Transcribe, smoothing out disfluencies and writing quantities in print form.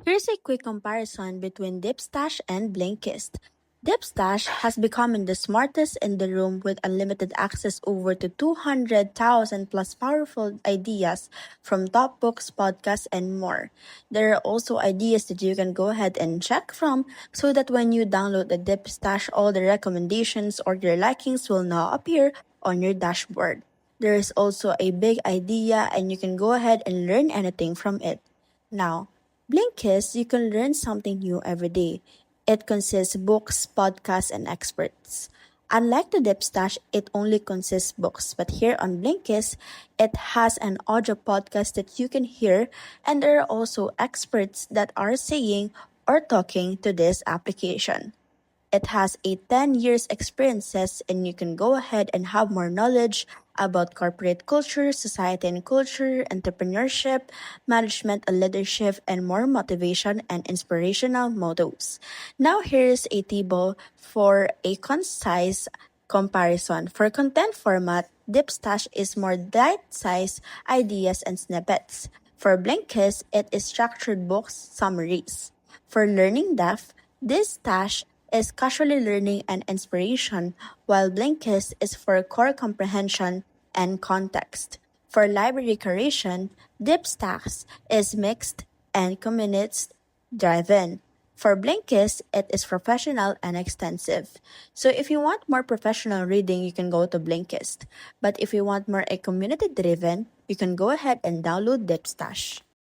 Here's a quick comparison between Deepstash and Blinkist. Deepstash has become the smartest in the room with unlimited access over to 200,000 plus powerful ideas from top books, podcasts, and more. There are also ideas that you can go ahead and check from so that when you download the Deepstash, all the recommendations or your likings will now appear on your dashboard. There is also a big idea and you can go ahead and learn anything from it. Now, Blinkist, you can learn something new every day. It consists books, podcasts, and experts. Unlike the Dipstash, it only consists books, but here on Blinkist, it has an audio podcast that you can hear, and there are also experts that are saying or talking to this application. It has a 10 years experiences and you can go ahead and have more knowledge about corporate culture, society and culture, entrepreneurship, management and leadership, and more motivation and inspirational mottos. Now here's a table for a concise comparison. For content format, Dipstash is more bite-sized ideas and snippets. For Blinkist, it is structured books summaries. For learning depth, this stash is casually learning and inspiration, while Blinkist is for core comprehension and context. For library curation, Dipstacks is mixed and communities driven. For Blinkist, it is professional and extensive. So if you want more professional reading, you can go to Blinkist. But if you want more a community driven, you can go ahead and download Dipstash.